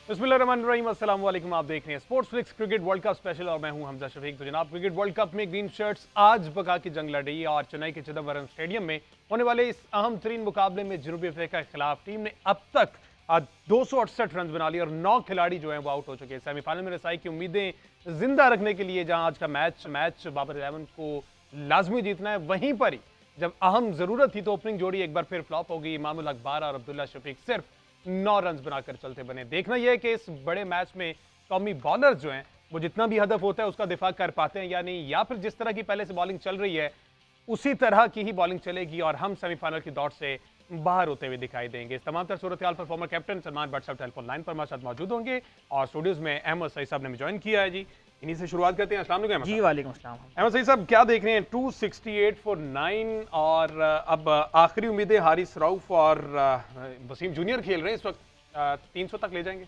बिस्मिल्लाहिर्रहमानिर्रहीम, अस्सलाम वालेकुम। आप देख रहे हैं sports flix cricket world cup special और मैं हूं हमजा शफीक। तो जनाब, क्रिकेट वर्ल्ड कप में ग्रीन शर्ट्स आज बका की जंग लड़ रही है और चेन्नई के चिदंबरम स्टेडियम में होने वाले इस अहम तरीन मुकाबले में जनूबी अफ्रीका के खिलाफ टीम ने अब तक 268 रन बना लिए और 9 खिलाड़ी जो हैं वो आउट हो चुके हैं। सेमीफाइनल में रसाई की उम्मीदें जिंदा रखने के लिए जहां आज का मैच बाबर इलेवन को लाजमी जीतना है, वहीं पर ही जब अहम जरूरत थी तो ओपनिंग जोड़ी एक बार फिर फ्लॉप हो गई। इमामुल अकबर और अब्दुल्ला शफीक सिर्फ 9 रन बनाकर चलते बने। देखना यह है कि इस बड़े मैच में कौमी बॉलर्स जो हैं वो जितना भी हदफ होता है उसका दिफा कर पाते हैं या नहीं, या फिर जिस तरह की पहले से बॉलिंग चल रही है उसी तरह की ही बॉलिंग चलेगी और हम सेमीफाइनल की दौड़ से बाहर होते हुए दिखाई देंगे। इस तमाम तर सूरत हाल पर फॉर्मर कैप्टन सलमान भट्ट साहब टेलीफोन लाइन पर हमारे साथ मौजूद होंगे और स्टूडियोज में अहमद सईद साहब ने ज्वाइन किया है। जी, इन्हीं से शुरुआत करते हैं। अस्सलाम वालेकुम। जी वालेकुम अस्सलाम। अहमद सईद साहब, क्या देख रहे हैं? 268 फॉर 9 और अब आखिरी उम्मीदें हारिस रऊफ और वसीम जूनियर खेल रहे हैं इस वक्त, 300 तक ले जाएंगे?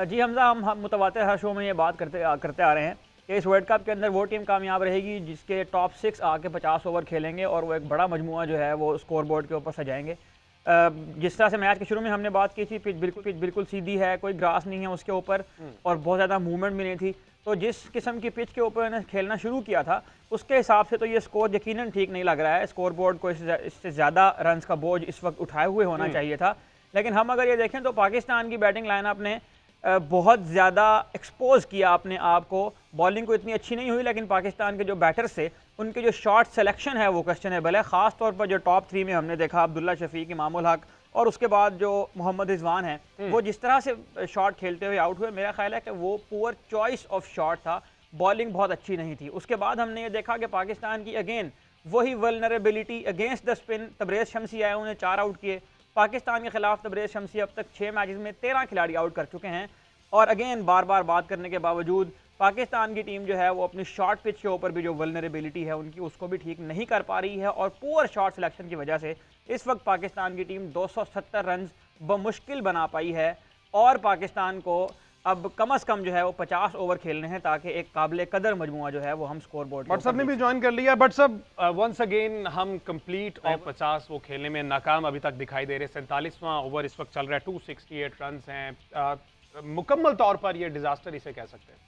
जी हमजा, हम मुतवातिर हर शो में ये बात करते आ रहे हैं कि इस वर्ल्ड कप के अंदर वो टीम कामयाब रहेगी जिसके टॉप 6 आके 50 ओवर खेलेंगे और वो एक बड़ा मजमुआ जो है वो स्कोर बोर्ड के ऊपर सजाएंगे। जिस तरह से मैच के शुरू में हमने बात की थी, पिच बिल्कुल सीधी है, कोई ग्रास नहीं है उसके ऊपर और बहुत ज़्यादा मूवमेंट भी नहीं थी। तो जिस किस्म की पिच के ऊपर इन्हें खेलना शुरू किया था उसके हिसाब से तो ये स्कोर यकीनन ठीक नहीं लग रहा है। स्कोर बोर्ड को इससे ज़्यादा रन्स का बोझ इस वक्त उठाए हुए होना चाहिए था। लेकिन हम अगर ये देखें तो पाकिस्तान की बैटिंग लाइनअप ने बहुत ज़्यादा एक्सपोज किया अपने आप को। बॉलिंग को इतनी अच्छी नहीं हुई, लेकिन पाकिस्तान के जो बैटर्स थे उनके जो शॉट सिलेक्शन है वो क्वेश्चनेबल है। ख़ास तौर पर जो टॉप 3 में हमने देखा अब्दुल्ला शफीक, इमामुल हक और उसके बाद जो मोहम्मद रिजवान है वो जिस तरह से शॉट खेलते हुए आउट हुए, मेरा ख्याल है कि वो पुअर चॉइस ऑफ शॉट था। बॉलिंग बहुत अच्छी नहीं थी। उसके बाद हमने ये देखा कि पाकिस्तान की अगेन वही vulnerability against the spin. Tabraiz Shamsi आए, उन्हें 4 आउट किए। पाकिस्तान के खिलाफ तबरेज़ शमसी अब तक 6 मैचेस में 13 खिलाड़ी आउट कर चुके हैं और अगेन बार बार बात करने के बावजूद पाकिस्तान की टीम जो है वो अपनी शॉर्ट पिच के ऊपर भी जो वल्नरेबिलिटी है उनकी, उसको भी ठीक नहीं कर पा रही है और पुअर शॉट सिलेक्शन की वजह से इस वक्त पाकिस्तान की टीम 270 रन बमुश्किल बना पाई है और पाकिस्तान को अब कम से कम जो है वो 50 ओवर खेलने हैं ताकि एक काबिल कदर मजमुआ जो है वो हम स्कोर बोर्ड। बट सब ने भी ज्वाइन कर लिया। बट सब वंस अगेन हम कंप्लीट और 50 वो खेलने में नाकाम अभी तक दिखाई दे रहे हैं। 47वां ओवर इस वक्त चल रहा है, 268 रन हैं। मुकम्मल तौर पर ये डिजास्टर इसे कह सकते हैं।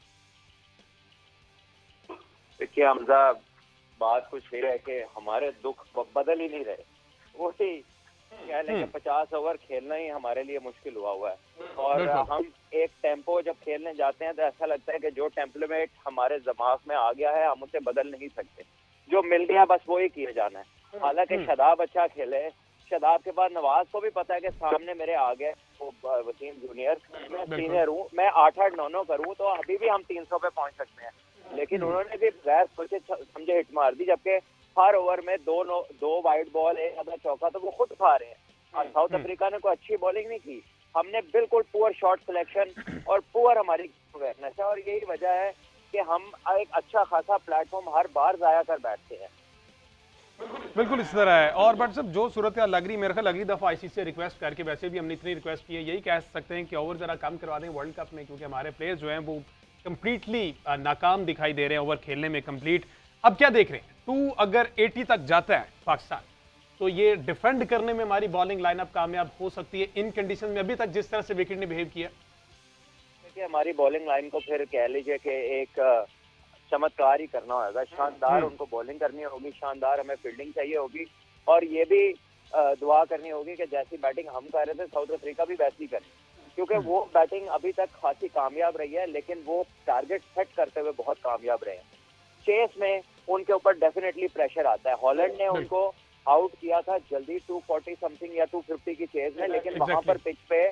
देखिए हमजा, बात कुछ ये है कि हमारे दुख बदल ही नहीं रहे। वही कह लें कि 50 ओवर खेलना ही हमारे लिए मुश्किल हुआ है और हम एक टेम्पो जब खेलने जाते हैं तो ऐसा लगता है कि जो टेम्पलेमेट हमारे दिमाग में आ गया है हम उसे बदल नहीं सकते। जो मिल गया बस वही किए जाना है। हालांकि शादाब अच्छा खेले, शादाब के बाद नवाज को भी पता है कि सामने मेरे आ गए वसीम जूनियर, मैं सीनियर हूँ, मैं 8-8, 9-9 करूँ तो अभी भी हम 300 पे पहुंच सकते हैं। लेकिन उन्होंने भी बगैर सोचे समझे हिट मार दी, जबकि हर ओवर में दो वाइड बॉल, एक आधा चौका तो वो खुद खा रहे हैं। और साउथ अफ्रीका ने कोई अच्छी बॉलिंग नहीं की। हमने बिल्कुल पुअर शॉट सिलेक्शन और पुअर हमारी अवेयरनेस है और यही वजह है कि हम एक अच्छा खासा प्लेटफॉर्म हर बार जाया कर बैठते हैं। बिल्कुल इस तरह है। और बट सब जो सूरत लग रही, मेरे ख्याल अगली दफा आईसीसी से रिक्वेस्ट करके, वैसे भी हमने इतनी रिक्वेस्ट की है, यही कह सकते हैं कि ओवर जरा कम करवा दें वर्ल्ड कप में, क्योंकि हमारे प्लेयर्स जो हैं वो कंप्लीटली नाकाम दिखाई दे रहे हैं ओवर खेलने में कंप्लीट। अब क्या देख रहे हैं? 2 अगर 80 तक जाता है पाकिस्तान तो ये डिफेंड करने में हमारी बॉलिंग लाइनअप कामयाब हो सकती है इन कंडीशन में, अभी तक जिस तरह से विकेट ने बिहेव किया। देखिए हमारी बॉलिंग लाइन को फिर कह लीजिए कि एक चमत्कार ही करना होगा। शानदार उनको बॉलिंग करनी होगी, शानदार हमें फील्डिंग चाहिए होगी और ये भी दुआ करनी होगी कि जैसी बैटिंग हम कर रहे थे साउथ अफ्रीका भी वैसी करे, क्योंकि वो बैटिंग अभी तक खासी कामयाब रही है लेकिन वो टारगेट सेट करते हुए बहुत कामयाब रहे हैं। चेस में उनके ऊपर डेफिनेटली प्रेशर आता है। हॉलैंड ने उनको आउट किया था जल्दी 240 समथिंग या 250 की चेस में, लेकिन वहां पर पिच पे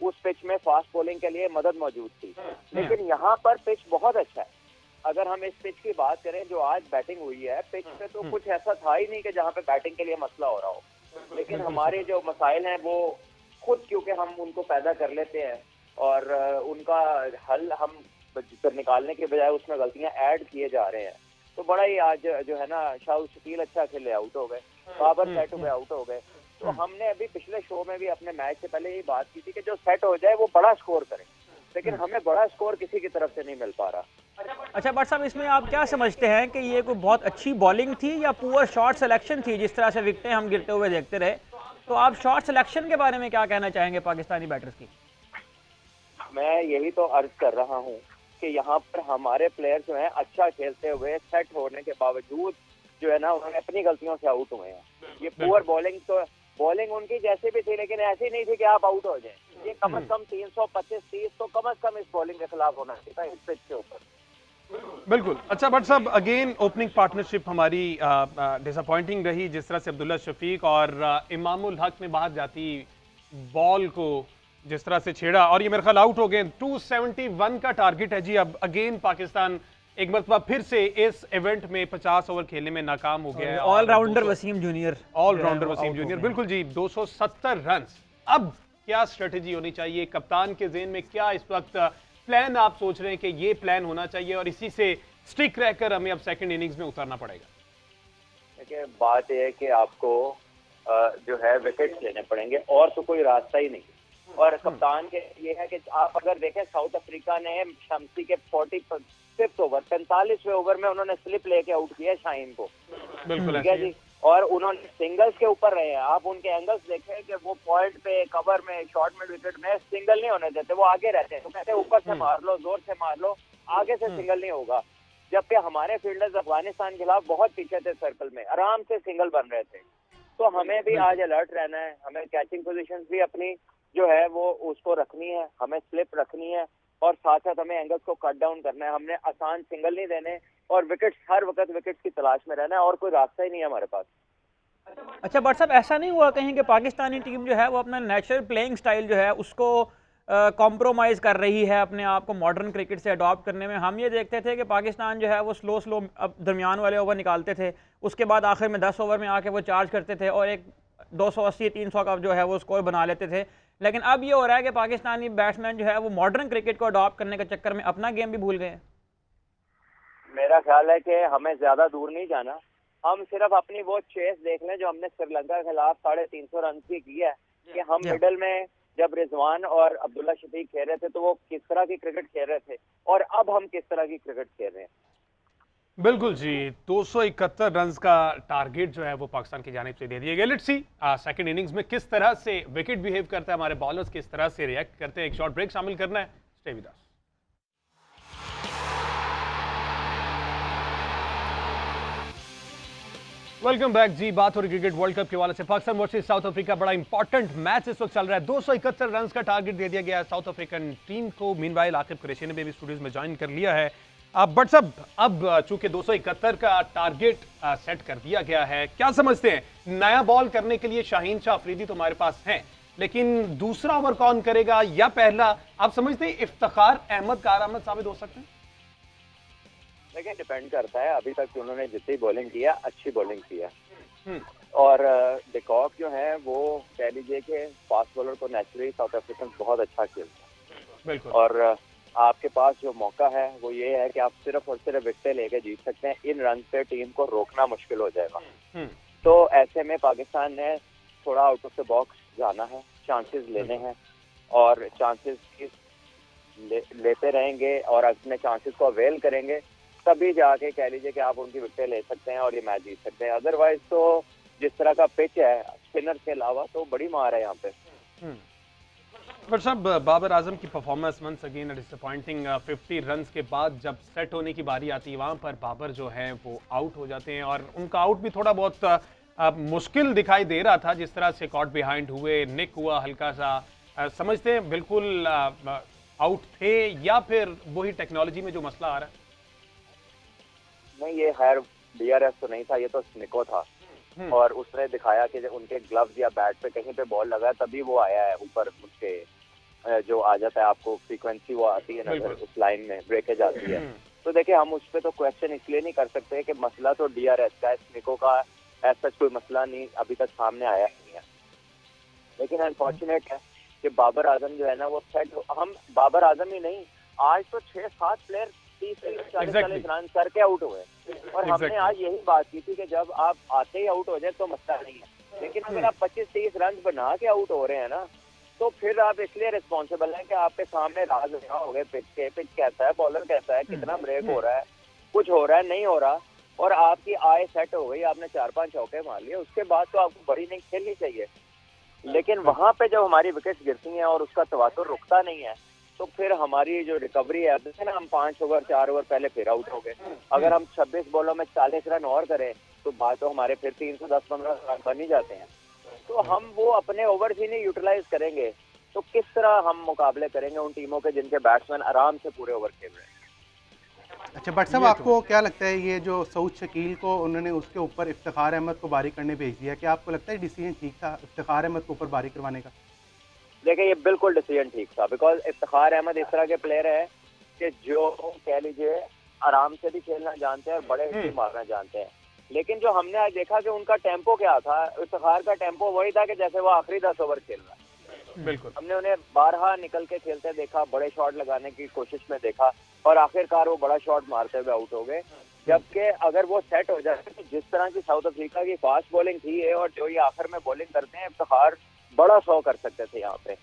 उस पिच में फास्ट बॉलिंग के लिए मदद मौजूद थी। लेकिन यहाँ पर पिच बहुत अच्छा है। अगर हम इस पिच की बात करें जो आज बैटिंग हुई है, पिच पे तो कुछ ऐसा था ही नहीं कि जहाँ पे बैटिंग के लिए मसला हो रहा हो। लेकिन हमारे जो मसाइल हैं वो खुद क्योंकि हम उनको पैदा कर लेते हैं और उनका हल हम निकालने के बजाय उसमें गलतियां ऐड किए जा रहे हैं। तो बड़ा ही आज जो है ना, शाह शकील अच्छा खेले आउट हो गए, बाबर सेट हुए आउट हो गए। तो हमने अभी पिछले शो में भी अपने मैच से पहले यही बात की थी कि जो सेट हो जाए वो बड़ा स्कोर करे, लेकिन हमें बड़ा स्कोर किसी की तरफ से नहीं मिल पा रहा। अच्छा बट साहब, इसमें आप क्या समझते हैं कि ये कोई बहुत अच्छी बॉलिंग थी या पुअर शॉट सिलेक्शन थी? जिस तरह से विकेटें हम गिरते हुए देखते रहे, तो आप शॉट सिलेक्शन के बारे में क्या कहना चाहेंगे पाकिस्तानी बैटर्स की? मैं यही तो अर्ज कर रहा हूँ कि यहाँ पर हमारे प्लेयर जो हैं अच्छा खेलते हुए सेट होने के बावजूद जो है ना उन्होंने अपनी गलतियों से आउट हुए हैं। ये पुअर बॉलिंग उनकी जैसे भी थी, लेकिन ऐसी नहीं थी कि आप आउट हो जाएं। ये कम से कम 325-30 तो कम से कम इस बॉलिंग के खिलाफ होना चाहिए था इस पिच के ऊपर। बिल्कुल। अच्छा बट साहब, अगेन ओपनिंग पार्टनरशिप हमारी डिसअपॉइंटिंग रही, जिस तरह से अब्दुल्ला शफीक और इमामुल हक ने बाहर जाती बॉल को जिस तरह से छेड़ा, और ये मेरे ख्याल आउट हो गए। 271 का टारगेट है जी। अब अगेन पाकिस्तान एक मरतबा फिर से इस इवेंट में 50 ओवर खेलने में नाकाम हो गया है। Allrounder Wasim junior, allrounder Wasim junior, बिल्कुल जी। 270 रन। अब क्या स्ट्रेटेजी होनी चाहिए कप्तान के ज़हन में? क्या इस वक्त प्लान आप सोच रहे हैं कि ये प्लान होना चाहिए और इसी से स्टिक रहकर हमें अब सेकंड इनिंग्स में उतरना पड़ेगा? देखिए, बात यह है कि आपको जो है विकेट लेने पड़ेंगे और तो कोई रास्ता ही नहीं। और कप्तान के ये है कि आप अगर देखें, साउथ अफ्रीका ने शम्सी के 45 ओवर 45वें ओवर में उन्होंने स्लिप लेके आउट किया शाहीन को। बिल्कुल ठीक है जी। और उन्होंने सिंगल्स के ऊपर रहे हैं। आप उनके एंगल्स देखें कि वो पॉइंट पे, कवर में, शॉर्ट मिड विकेट में सिंगल नहीं होने देते, वो आगे रहते हैं। तो कहते हैं ऊपर से मार लो, जोर से मार लो, आगे से सिंगल नहीं होगा। जबकि हमारे फील्डर्स अफगानिस्तान के खिलाफ बहुत पीछे थे, सर्कल में आराम से सिंगल बन रहे थे। तो हमें भी आज अलर्ट रहना है। हमें कैचिंग पोजीशंस भी अपनी जो है वो उसको रखनी है, हमें स्लिप रखनी है और साथ साथ हमें एंगल्स को कट डाउन करना है। हमने आसान सिंगल नहीं देने और विकेट्स, हर वक्त विकेट्स की तलाश में रहना है और कोई रास्ता ही नहीं है हमारे पास। अच्छा बट साहब, ऐसा नहीं हुआ कहीं कि पाकिस्तानी टीम जो है वो अपना नेचुरल प्लेइंग स्टाइल जो है उसको कॉम्प्रोमाइज़ कर रही है अपने आप को मॉडर्न क्रिकेट से अडॉप्ट करने में? हम ये देखते थे कि पाकिस्तान जो है वो स्लो अब दरमियान वाले ओवर निकालते थे, उसके बाद आखिर में 10 ओवर में आके वो चार्ज करते थे और एक 280-300 का जो है वो स्कोर बना लेते थे। लेकिन अब ये हो रहा है कि पाकिस्तानी बैट्समैन जो है वो मॉडर्न क्रिकेट को अडॉप्ट करने के चक्कर में अपना गेम भी भूल गए हैं। मेरा ख्याल है कि हमें ज्यादा दूर नहीं जाना। हम सिर्फ अपनी वो चेस देख लें जो हमने श्रीलंका के खिलाफ 350 रन की है कि हम मिडल में जब रिजवान और अब्दुल्ला शफीक खेल रहे थे तो वो किस तरह की क्रिकेट खेल रहे थे और अब हम किस तरह की क्रिकेट खेल रहे हैं। बिल्कुल जी। 271 रन का टारगेट जो है वो पाकिस्तान की जानिब से दे दिया गया। लेट्स सी सेकंड इनिंग्स में किस तरह से विकेट बिहेव करता है, हमारे बॉलर्स किस तरह से रिएक्ट करते हैं। एक शॉर्ट ब्रेक शामिल करना है, stay with us. Welcome back जी। बात हो रही क्रिकेट वर्ल्ड कप के हवाले से। पाकिस्तान वर्सेस साउथ अफ्रीका, बड़ा इंपॉर्टेंट मैच इस वक्त चल रहा है। 271 रन का टारगेट दे दिया गया है साउथ अफ्रीकन टीम को। मीनवाइल आकिब कुरैशी ने भी स्टूडियोज में ज्वाइन कर लिया है। बट सब अब चूंकि 271 का टारगेट सेट कर दिया गया है, क्या समझते हैं? नया बॉल करने के लिए शाहीन शाह अफरीदी तो हमारे पास हैं, लेकिन दूसरा ओवर कौन करेगा या पहला? आप समझते हैं इफ्तिखार अहमद कारआमद साबित हो सकते हैं? देखिए, डिपेंड करता है। अभी तक उन्होंने जितनी बॉलिंग किया, अच्छी बॉलिंग किया और डिकॉक जो है वो कह लीजिए कि फास्ट बॉलर को नेचुरली साउथ अफ्रीकन बहुत अच्छा खेलता है। बिल्कुल। और आपके पास जो मौका है वो ये है कि आप सिर्फ और सिर्फ विकेटें लेके जीत सकते हैं। इन रन से टीम को रोकना मुश्किल हो जाएगा। तो ऐसे में पाकिस्तान ने थोड़ा आउट ऑफ द बॉक्स जाना है, चांसेस लेने हैं और चांसेस लेते रहेंगे और अपने चांसेस को अवेल करेंगे, तभी जाके कह लीजिए कि आप उनकी विकेटें ले सकते हैं और ये मैच जीत सकते हैं। अदरवाइज तो जिस तरह का पिच है, स्पिनर के अलावा तो बड़ी मार है यहाँ पे। पर साहब, बाबर आजम की performance once again disappointing. 50 runs के बाद जब सेट होने की बारी आती है वहां पर बाबर जो है वो आउट हो जाते हैं और उनका आउट भी थोड़ा बहुत मुश्किल दिखाई दे रहा था। जिस तरह से कॉट बिहाइंड हुए, निक हुआ हल्का सा, समझते हैं बिल्कुल आउट थे या फिर वही टेक्नोलॉजी में जो मसला आ रहा है? नहीं, ये खैर DRS तो नहीं था, ये तो स्निको था और उसने दिखाया कि उनके ग्लव्स या बैट पे कहीं पे बॉल लगा तभी वो आया है ऊपर। उसके जो आ जाता है आपको फ्रीक्वेंसी वो आती है नजर, उस लाइन में ब्रेकेज आती है। तो देखिए, हम उस पर तो क्वेश्चन इसलिए नहीं कर सकते कि मसला तो DRS का है, स्निको का ऐसा कोई मसला नहीं अभी तक सामने आया नहीं है। लेकिन अनफॉर्चुनेट है कि बाबर आजम जो है ना वो सेट, हम बाबर आजम ही नहीं, आज तो 6-7 प्लेयर 30-40 रन करके आउट हुए और हमने आज यही बात की थी कि जब आप आते ही आउट हो जाए तो मसला नहीं है, लेकिन अगर आप 25-30 रन बना के आउट हो रहे हैं ना तो फिर आप इसलिए रिस्पॉन्सिबल हैं कि आपके सामने राज हो गए पिच के, पिच कैसा है, बॉलर कैसा है, कितना ब्रेक हो रहा है, कुछ हो रहा है, नहीं हो रहा, और आपकी आय सेट हो गई, आपने 4-5 चौके मार लिए, उसके बाद तो आपको बड़ी इनिंग खेलनी चाहिए। लेकिन वहां पे जब हमारी विकेट गिरती हैं और उसका तवातुर रुकता नहीं है तो फिर हमारी जो रिकवरी है, जैसे ना हम 5 ओवर 4 ओवर पहले फिर आउट हो गए, अगर हम 26 बॉलों में 40 रन और करें तो बात तो हमारे फिर 310-15 रन बन ही जाते हैं। तो हम वो अपने ओवर्स ही नहीं यूटिलाइज करेंगे तो किस तरह हम मुकाबले करेंगे उन टीमों के जिनके बैट्समैन आराम से पूरे ओवर खेल रहे हैं। अच्छा बट साहब, आपको क्या लगता है ये जो सऊद शकील को उन्होंने उसके ऊपर इफ्तिखार अहमद को बारी करने भेज दिया, क्या आपको लगता है डिसीजन ठीक था इफ्तिखार अहमद को ऊपर बारी करवाने का? देखिए ये बिल्कुल डिसीजन ठीक था, बिकॉज इफ्तिखार अहमद इस तरह के प्लेयर है कि जो कह लीजिए आराम से भी खेलना जानते हैं और बड़े हिट मारना जानते हैं। लेकिन जो हमने आज देखा कि उनका टेम्पो क्या था, इफ्तिखार का टेम्पो वही था कि जैसे वो आखिरी 10 ओवर खेल रहा है। बिल्कुल, हमने उन्हें बारहा निकल के खेलते देखा, बड़े शॉट लगाने की कोशिश में देखा और आखिरकार वो बड़ा शॉट मारते हुए आउट हो गए। जबकि अगर वो सेट हो जाए तो जिस तरह की साउथ अफ्रीका की फास्ट बॉलिंग थी है और जो ये आखिर में बॉलिंग करते हैं, इफ्तिखार बड़ा 100 कर सकते थे यहाँ पे।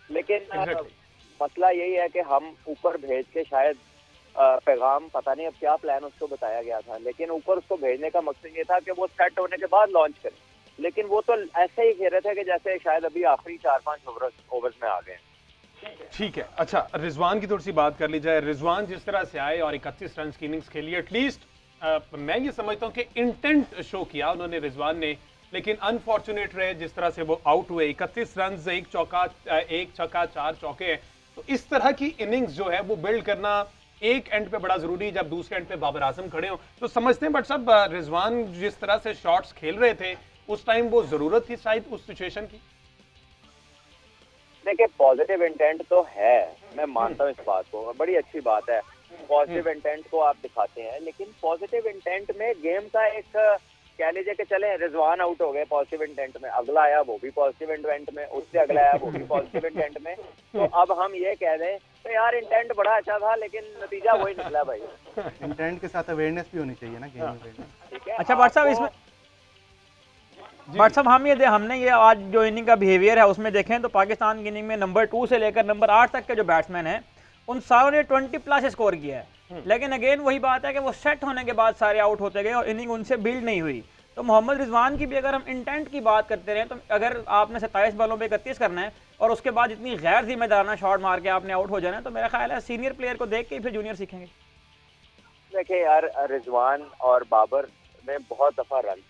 लेकिन मसला यही है कि हम ऊपर भेज के शायद पैगाम, पता नहीं अब क्या प्लान उसको बताया गया था, लेकिन ऊपर उसको भेजने का मकसद ये था कि वो सेट होने के बाद लॉन्च करें। लेकिन वो तो ऐसे ही खेल रहे थे कि जैसे शायद अभी आखिरी 4-5 ओवर्स में आ गए। ठीक है। अच्छा, रिजवान की थोड़ी सी बात कर ली जाए। रिजवान जिस तरह से आए और 31 रन की इनिंग्स खेली, एटलीस्ट मैं ये समझता हूँ कि इंटेंट शो किया उन्होंने रिजवान ने, लेकिन अनफॉर्चुनेट रहे जिस तरह से वो आउट हुए। 31 रन, एक छक्का 4 चौके हैं। तो इस तरह की इनिंग्स जो है वो बिल्ड करना एक एंड पे बड़ा जरूरी है, जब दूसरे एंड पे बाबर आजम खड़े हो तो समझते हैं। बट सब रिजवान जिस तरह से शॉट्स खेल रहे थे उस टाइम वो जरूरत थी शायद उस सिचुएशन की। देखिए पॉजिटिव इंटेंट तो है, मैं मानता हूँ इस बात को, बड़ी अच्छी बात है। पॉजिटिव इंटेंट को आप दिखाते हैं, लेकिन पॉजिटिव इंटेंट में गेम का एक कह लीजिए कि चले रिजवान आउट हो गए पॉजिटिव इंटेंट में, अगला आया वो भी पॉजिटिव इंटेंट में, उससे अगला आया वो भी पॉजिटिव इंटेंट में। तो अब हम ये कह दें तो यार इंटेंट बड़ा अच्छा था लेकिन नतीजा वही निकला भाई। इंटेंट के साथ अवेयरनेस भी होनी चाहिए ना गेम में। ठीक है। अच्छा बट साहब, इसमें बट साहब हमने ये आज जो इनिंग का बिहेवियर है उसमें देखें तो पाकिस्तान की इनिंग में नंबर 2 से लेकर नंबर 8 तक के जो बैट्समैन हैं उन सारों ने 20+ स्कोर किया है। लेकिन अगेन वही बात है कि वो सेट होने के बाद सारे आउट होते गए और इनिंग उनसे बिल्ड नहीं हुई। तो मोहम्मद रिजवान की भी अगर हम इंटेंट की बात करते रहे तो अगर आपने 27 बॉलों पे 31 करना है और उसके बाद इतनी गैर जिम्मेदाराना शॉट मार के आपने आउट हो जाना है, तो मेरा ख्याल है सीनियर प्लेयर को देख के ही फिर जूनियर सीखेंगे। देखिए यार, रिजवान और बाबर ने बहुत दफा रन,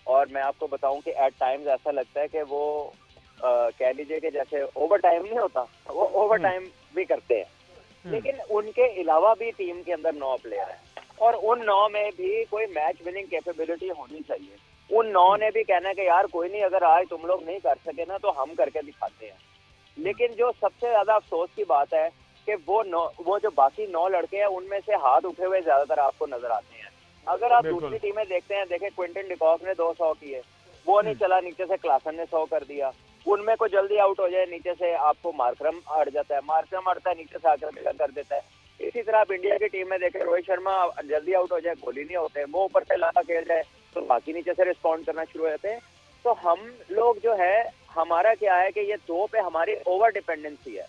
और मैं आपको बताऊं कि एट टाइम्स ऐसा लगता है कि वो कह लीजिए कि जैसे ओवर टाइम नहीं होता, वो ओवर टाइम भी करते हैं। लेकिन उनके अलावा भी टीम के अंदर 9 प्लेयर हैं और उन 9 में भी कोई मैच विनिंग कैपेबिलिटी होनी चाहिए। उन 9 ने भी कहना है कि यार कोई नहीं, अगर आज तुम लोग नहीं कर सके ना तो हम करके दिखाते हैं। लेकिन जो सबसे ज्यादा अफसोस की बात है कि वो जो बाकी 9 लड़के हैं उनमें से हाथ उठे हुए ज्यादातर आपको नजर आते हैं। अगर आप दूसरी टीमें देखते हैं, देखें क्विंटन डिकॉक ने 200 किए, वो नहीं चला, नीचे से क्लासन ने 100 कर दिया। उनमें को जल्दी आउट हो जाए, नीचे से आपको मार्करम अड़ जाता है, मार्करम अड़ता है, नीचे से आकर कर देता है। इसी तरह आप इंडिया की टीम में देखें, रोहित शर्मा जल्दी आउट हो जाए, कोहली नहीं होते, वो ऊपर से लगा खेल जाए तो बाकी नीचे से रिस्पॉन्ड करना शुरू हो जाते हैं। तो हम लोग जो है, हमारा क्या है कि ये 2 पे हमारी ओवर डिपेंडेंसी है,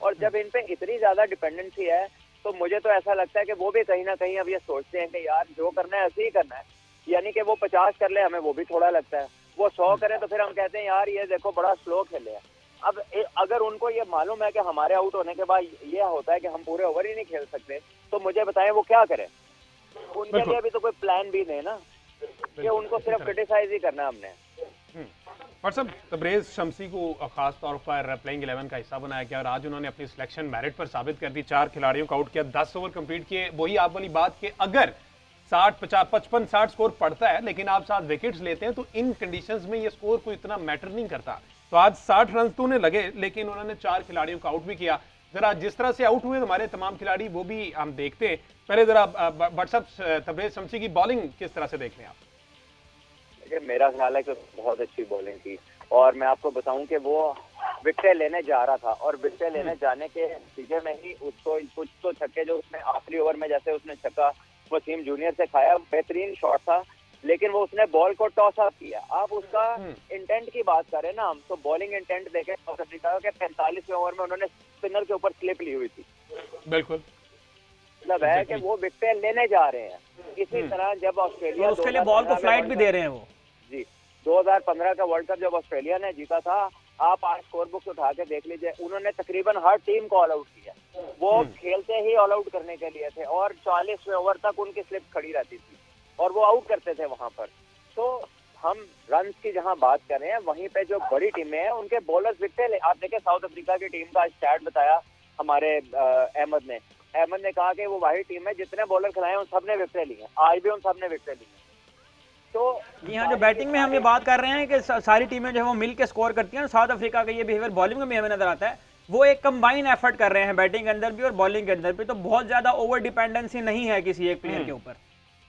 और जब इन पे इतनी ज्यादा डिपेंडेंसी है तो मुझे तो ऐसा लगता है कि वो भी कहीं ना कहीं अब ये सोचते हैं कि यार जो करना है ऐसे ही करना है। यानी कि वो 50 कर ले, हमें वो भी थोड़ा लगता है, वो 100 करें तो फिर हम कहते हैं यार ये देखो बड़ा स्लो खेले हैं। अब अगर उनको ये मालूम है कि हमारे आउट होने के बाद ये होता है कि हम पूरे ओवर ही नहीं खेल सकते, तो मुझे बताएं वो क्या करें। उनके लिए अभी तो कोई प्लान भी नहीं ना, कि उनको सिर्फ क्रिटिसाइज ही करना है हमने। और सब तबरेज शमसी को खास तौर पर प्लेइंग 11 का हिस्सा बनाया गया और आज उन्होंने अपनी सिलेक्शन मेरिट पर साबित कर दी। 4 खिलाड़ियों को आउट किया, 10 ओवर कंप्लीट किए। वही आप वाली बात कि अगर 55-60 स्कोर पड़ता है लेकिन आप 7 विकेट्स लेते हैं तो इन कंडीशंस में ये स्कोर कोई इतना मैटर नहीं करता। तो आज 60 रन तो उन्हें लगे, लेकिन उन्होंने 4 खिलाड़ियों को आउट भी किया। जरा जिस तरह से आउट हुए हमारे तमाम खिलाड़ी वो भी हम देखते हैं। पहले जरा व्हाट्सएप तबरेज शमसी की बॉलिंग किस तरह से देख रहे हैं आप? मेरा ख्याल है कि बहुत अच्छी बॉलिंग थी, और मैं आपको बताऊं कि वो विकेट लेने जा रहा था और विकेट लेने जाने के नतीजे में ही उसको कुछ तो छक्के जो उसने आखिरी ओवर में, जैसे उसने छक्का वसीम जूनियर से खाया, बेहतरीन शॉट था, लेकिन वो उसने बॉल को टॉस अप किया। आप उसका इंटेंट की बात करें ना हम, तो बॉलिंग इंटेंट देखें साउथ अफ्रीका के 45वें ओवर में उन्होंने स्पिनर के ऊपर स्लिप ली हुई थी। बिल्कुल, मतलब है कि वो विकेट लेने जा रहे हैं। इसी तरह जब ऑस्ट्रेलिया उसके लिए बॉल को फ्लाइट भी दे रहे हैं वो। जी, 2015 का वर्ल्ड कप जब ऑस्ट्रेलिया ने जीता था, आप आज स्कोर बुक्स उठा के देख लीजिए, उन्होंने तकरीबन हर टीम को ऑल आउट किया। वो खेलते ही ऑल आउट करने के लिए थे और 40वें ओवर तक उनकी स्लिप खड़ी रहती थी और वो आउट करते थे वहां पर। तो हम रन की जहां बात कर रहे हैं, वहीं पे जो बड़ी टीमें हैं उनके बॉलर्स विकेट ले। आप देखें साउथ अफ्रीका की टीम का स्टैट बताया हमारे अहमद ने कहा कि वो वही टीम है जितने बॉलर खिलाए उन सब ने विकेट ली हैं, आज भी उन सब ने विकेट ली हैं। तो जी हाँ, जो बैटिंग में हम ये बात कर रहे हैं कि सारी टीमें जो है वो मिल के स्कोर करती हैं, और साउथ अफ्रीका का ये बिहेवियर बॉलिंग में भी हमें नजर आता है। वो एक कंबाइन एफर्ट कर रहे हैं बैटिंग के अंदर भी और बॉलिंग के अंदर भी, तो बहुत ज्यादा ओवर डिपेंडेंसी नहीं है किसी एक प्लेयर के ऊपर।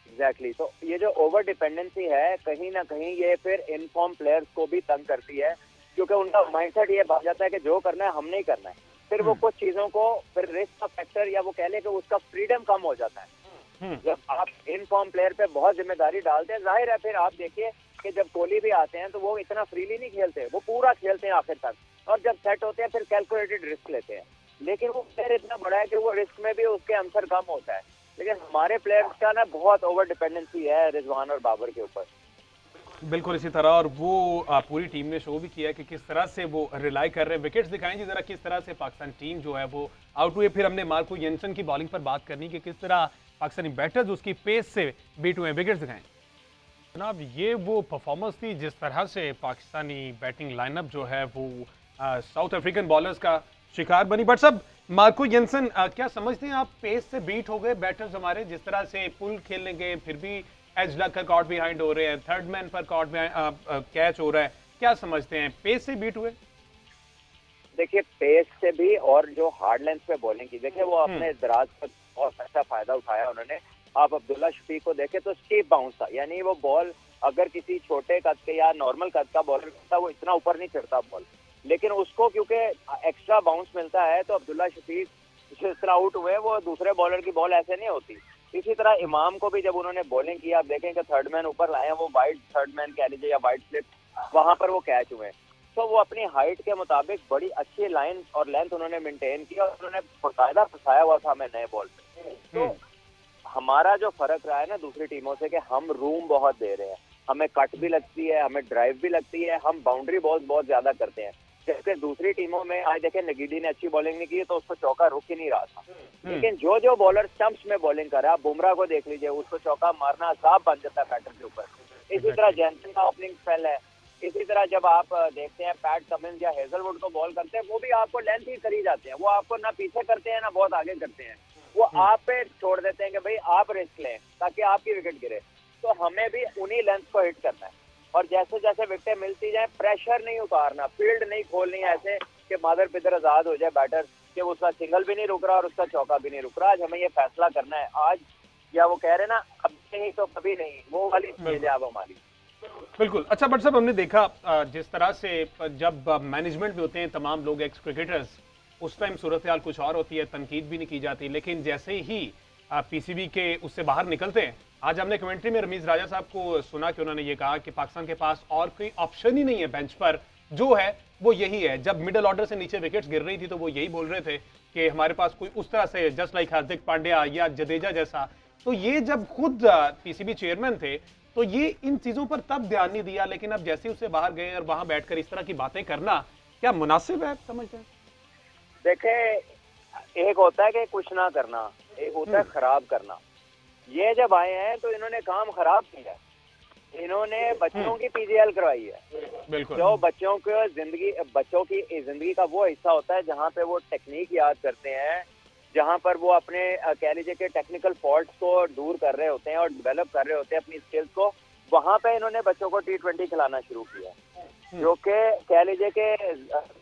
एग्जैक्टली तो ये जो ओवर डिपेंडेंसी है, कहीं ना कहीं ये फिर इनफॉर्म प्लेयर्स को भी तंग करती है, क्योंकि उनका माइंडसेट ये भाग जाता है कि जो करना है हमने ही करना है। फिर वो कुछ चीजों को फिर रिस्क का फैक्टर या वो कह ले कि उसका फ्रीडम कम हो जाता है। जब आप इनफॉर्म प्लेयर पे बहुत जिम्मेदारी डालते हैं, जाहिर है फिर आप देखिए कि जब कोहली भी आते हैं तो वो इतना फ्रीली नहीं खेलते, वो पूरा खेलते हैं आखिर तक, और जब सेट होते हैं फिर कैलकुलेटेड रिस्क लेते हैं। लेकिन वो प्लेयर इतना बड़ा है कि वो रिस्क में भी उसके आंसर कम होता है। लेकिन हमारे प्लेयर्स का ना बहुत ओवर डिपेंडेंसी है रिजवान और बाबर के ऊपर। बिल्कुल इसी तरह, और वो पूरी टीम ने शो भी किया कि किस तरह से वो रिलाई कर रहे हैं। विकेट्स दिखाएं जी जरा, किस तरह से पाकिस्तान टीम जो है वो आउट हुए। फिर हमने मार्को येंसन की बॉलिंग पर बात करनी कि किस तरह पाकिस्तानी बैटर्स उसकी पेस से बीट हुए। विकेट्स दिखाएं जनाब। ये वो परफॉर्मेंस थी जिस तरह से पाकिस्तानी बैटिंग लाइनअप जो है वो साउथ अफ्रीकन बॉलर्स का शिकार बनी। बट सब मार्को येंसन, क्या समझते हैं आप, पेस से बीट हो गए बैटर्स हमारे, जिस तरह से पुल खेलने गए फिर भी एज लगकर कॉट बिहाइंड हो रहे हैं, थर्ड मैन पर कॉट कैच हो रहा है, क्या समझते हैं, पेस से बीट हुए? देखिए पेस से भी, और जो हार्ड लेंथ पे बॉलिंग की, देखिए वो अपने दराज पर बहुत अच्छा फायदा उठाया उन्होंने। आप अब्दुल्ला शफीक को देखे तो स्टीप बाउंस था, यानी वो बॉल अगर किसी छोटे कद के या नॉर्मल कद का बॉलर करता वो इतना ऊपर नहीं चढ़ता बॉल, लेकिन उसको क्योंकि एक्स्ट्रा बाउंस मिलता है तो अब्दुल्ला शफीक जिस तरह आउट हुए वो दूसरे बॉलर की बॉल ऐसे नहीं होती। इसी तरह इमाम को भी जब उन्होंने बॉलिंग किया, आप देखें कि थर्ड मैन ऊपर लाए हैं, वो वाइड थर्ड मैन कह लीजिए या वाइड स्लिप, वहां पर वो कैच हुए। तो वो अपनी हाइट के मुताबिक बड़ी अच्छी लाइन और लेंथ उन्होंने मेंटेन की और उन्होंने बाकायदा फंसाया हुआ था हमें नए बॉल पे। तो हमारा जो फर्क रहा है ना दूसरी टीमों से कि हम रूम बहुत दे रहे हैं, हमें कट भी लगती है, हमें ड्राइव भी लगती है, हम बाउंड्री बॉल्स बहुत ज्यादा करते हैं। जैसे दूसरी टीमों में आज देखें नगीडी ने अच्छी बॉलिंग नहीं की तो उसको चौका रुक ही नहीं रहा था, लेकिन जो जो बॉलर स्टंप्स में बॉलिंग कर रहा है, बुमराह को देख लीजिए, उसको चौका मारना आसान बन जाता है बैटर के ऊपर। इसी तरह जैनसन का ओपनिंग स्पेल है। इसी तरह जब आप देखते हैं पैट कमिंस या हेजलवुड को बॉल करते हैं, वो भी आपको लेंथ ही करी जाते हैं, वो आपको ना पीछे करते हैं ना बहुत आगे करते हैं, वो आप पे छोड़ देते हैं कि भाई आप रिस्क लें ताकि आपकी विकेट गिरे। तो हमें भी उन्हीं लेंथ को हिट करना है, और जैसे जैसे विकेटें मिलती जाए प्रेशर नहीं उतारना, फील्ड नहीं खोलनी है ऐसे कि मादर पिदर आजाद हो जाए बैटर कि उसका सिंगल भी नहीं रुक रहा और उसका चौका भी नहीं रुक रहा। आज हमें ये फैसला करना है आज, या वो कह रहे ना अब नहीं तो कभी नहीं, वो वाली स्टेज है अब हमारी। बिल्कुल। अच्छा बट साहब, हमने देखा जिस तरह से जब मैनेजमेंट में होते हैं तमाम लोग एक्स क्रिकेटर्स, उस टाइम सूरत हाल कुछ और होती है, तनकीद भी नहीं की जाती, लेकिन जैसे ही पीसीबी के उससे बाहर निकलते हैं, आज हमने कमेंट्री में रमीज राजा साहब को सुना कि उन्होंने ये कहा कि पाकिस्तान के पास और कोई ऑप्शन ही नहीं है बेंच पर, जो है वो यही है। जब मिडिल ऑर्डर से नीचे विकेट्स गिर रही थी तो वो यही बोल रहे थे कि हमारे पास कोई उस तरह से जस्ट लाइक हार्दिक पांड्या या जडेजा जैसा, तो ये जब खुद पीसीबी चेयरमैन थे तो ये इन चीजों पर तब ध्यान नहीं दिया, लेकिन अब जैसे उससे बाहर गए और वहां बैठकर इस तरह की बातें करना क्या मुनासिब है, समझते हैं? देखे एक होता है कि कुछ ना करना, एक होता है खराब करना। ये जब आए हैं तो इन्होंने काम खराब किया, इन्होंने बच्चों की पीजीएल करवाई है। बिल्कुल। जो बच्चों की जिंदगी का वो हिस्सा होता है जहाँ पे वो टेक्निक याद करते हैं, जहाँ पर वो अपने कह लीजिए कि टेक्निकल फॉल्ट्स को दूर कर रहे होते हैं और डेवलप कर रहे होते हैं अपनी स्किल्स को, वहाँ पे इन्होंने बच्चों को T20 खिलाना शुरू किया, जो कि कह लीजिए कि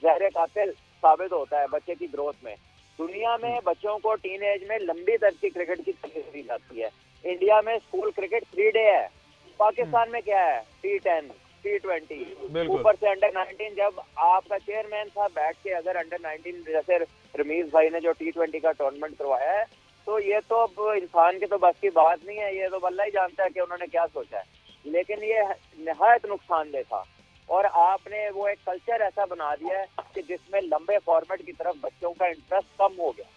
जहर कातिल साबित होता है बच्चे की ग्रोथ में। दुनिया में बच्चों को टीन एज में लंबी दर की क्रिकेट की तालीम दी जाती है। इंडिया में स्कूल क्रिकेट 3 डे है, पाकिस्तान में क्या है T10 T20, ऊपर से अंडर 19। जब आपका चेयरमैन था बैठ के, अगर अंडर 19 जैसे रमीज भाई ने जो T20 का टूर्नामेंट करवाया है, तो ये तो अब इंसान के तो बस की बात नहीं है, ये तो अल्लाह ही जानता है कि उन्होंने क्या सोचा है, लेकिन ये निहायत नुकसानदेह था। और आपने वो एक कल्चर ऐसा बना दिया है कि जिसमें लंबे फॉर्मेट की तरफ बच्चों का इंटरेस्ट कम हो गया।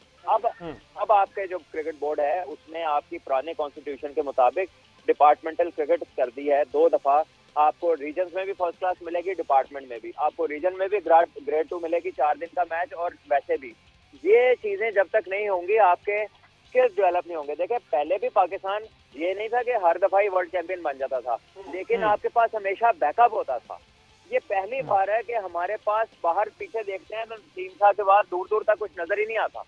अब आपके जो क्रिकेट बोर्ड है उसने आपकी पुराने कॉन्स्टिट्यूशन के मुताबिक डिपार्टमेंटल क्रिकेट कर दी है, 2 दफा आपको रीजन में भी फर्स्ट क्लास मिलेगी, डिपार्टमेंट में भी आपको रीजन में भी ग्रेड 2 मिलेगी, 4 दिन का मैच। और वैसे भी ये चीजें जब तक नहीं होंगी आपके स्किल्स डेवलप नहीं होंगे। देखिए पहले भी पाकिस्तान ये नहीं था कि हर दफा ही वर्ल्ड चैंपियन बन जाता था, लेकिन आपके पास हमेशा बैकअप होता था। ये पहली बार है कि हमारे पास बाहर पीछे देखते हैं तो 3 साल के बाद दूर दूर तक कुछ नजर ही नहीं आता।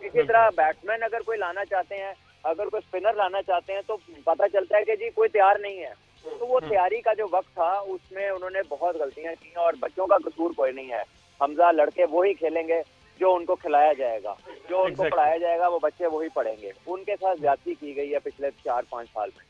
इसी तरह बैट्समैन अगर कोई लाना चाहते हैं, अगर कोई स्पिनर लाना चाहते हैं, तो पता चलता है कि जी कोई तैयार नहीं है। तो वो तैयारी का जो वक्त था उसमें उन्होंने बहुत गलतियां की, और बच्चों का कसूर कोई नहीं है। हमजा लड़के वो ही खेलेंगे जो उनको खिलाया जाएगा, जो उनको पढ़ाया जाएगा वो बच्चे वही पढ़ेंगे। उनके साथ ज्यादती की गई है पिछले 4-5 साल में।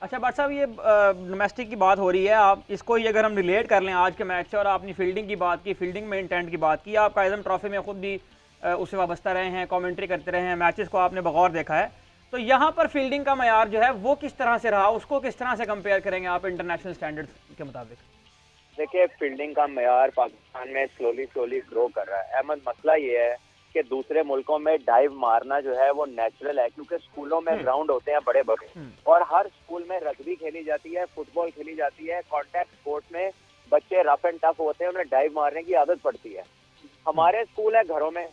अच्छा भट्ट साहब, ये डोमेस्टिक की बात हो रही है, आप इसको ही अगर हम रिलेट कर लें आज के मैच से, और आपने फील्डिंग की बात की, फील्डिंग में इंटेंट की बात की, आप कायज़म ट्रॉफी में खुद भी उससे वाबस्ता रहे हैं, कमेंट्री करते रहे हैं, मैचेस को आपने बगौर देखा है, तो यहाँ पर फील्डिंग का मयार जो है वो किस तरह से रहा, उसको किस तरह से कंपेयर करेंगे आप इंटरनेशनल स्टैंडर्ड्स के मुताबिक? देखिए फील्डिंग का मयार पाकिस्तान में स्लोली ग्रो कर रहा है अहमद। मसला ये है कि दूसरे मुल्कों में डाइव मारना जो है वो नेचुरल है, क्योंकि स्कूलों में ग्राउंड होते हैं बड़े बड़े, और हर स्कूल में रग्बी खेली जाती है, फुटबॉल खेली जाती है। कॉन्टैक्ट स्पोर्ट्स में बच्चे रफ एंड टफ होते हैं, उन्हें डाइव मारने की आदत पड़ती है। हमारे स्कूल है घरों में,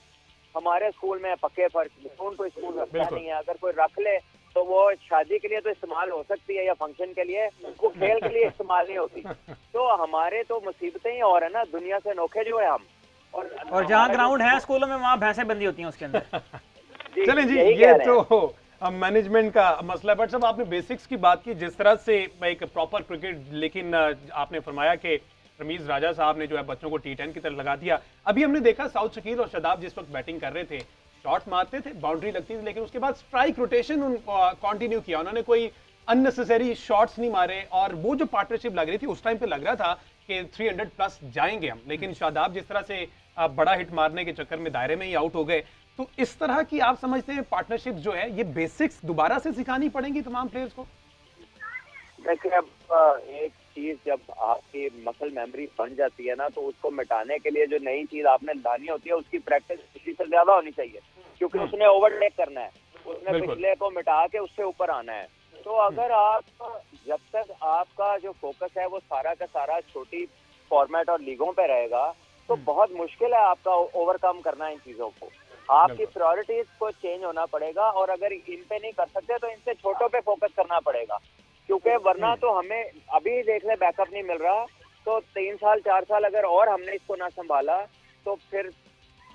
हमारे स्कूल में पक्के फर्श, कोई स्कूल रखता नहीं है। अगर कोई रख ले तो वो शादी के लिए तो इस्तेमाल हो सकती है या फंक्शन के लिए, वो खेल के लिए इस्तेमाल नहीं होती। तो हमारे तो मुसीबतें ही और है ना, दुनिया से अनोखे जो है हम। और जहाँ ग्राउंड है स्कूलों में वहाँ भैंसें बंदी होती हैं उसके अंदर। चलें जी, ये तो मैनेजमेंट का मसला है। बट सब आपने बेसिक्स की बात की, जिस तरह से एक प्रॉपर क्रिकेट, लेकिन आपने फरमाया कि रमीज राजा साहब ने जो है बच्चों को T10 की तरफ लगा दिया। अभी हमने देखा साउथ शकील और शादाब जिस वक्त बैटिंग कर रहे थे, शॉट्स मारते थे, बाउंड्री लगती थी, लेकिन उसके बाद स्ट्राइक रोटेशन कंटिन्यू किया, उन्होंने कोई अननेसेसरी शॉट्स नहीं मारे। और वो जो पार्टनरशिप लग रही थी उस टाइम पे लग रहा था कि 300 प्लस जाएंगे हम, लेकिन शादाब जिस तरह से बड़ा हिट मारने के चक्कर में दायरे में ही आउट हो गए। तो इस तरह की आप समझते हैं पार्टनरशिप जो है ये बेसिक्स दोबारा से सिखानी पड़ेंगी तमाम प्लेयर्स को? देखिए अब एक चीज जब आपकी मसल मेमोरी बन जाती है ना, तो उसको मिटाने के लिए जो नई चीज आपने लानी होती है उसकी प्रैक्टिस किसी से ज्यादा होनी चाहिए, क्योंकि उसने ओवरटेक करना है, उसने पिछले को मिटा के उससे ऊपर आना है। तो अगर आप जब तक आपका जो फोकस है वो सारा का सारा छोटी फॉर्मेट और लीगों पे रहेगा, तो बहुत मुश्किल है आपका ओवरकम करना इन चीजों को। आपकी प्रायोरिटीज को चेंज होना पड़ेगा, और अगर इन पे नहीं कर सकते तो इनसे छोटों पे फोकस करना पड़ेगा, क्योंकि वरना तो हमें अभी देख ले बैकअप नहीं मिल रहा, तो 3 साल 4 साल अगर और हमने इसको ना संभाला तो फिर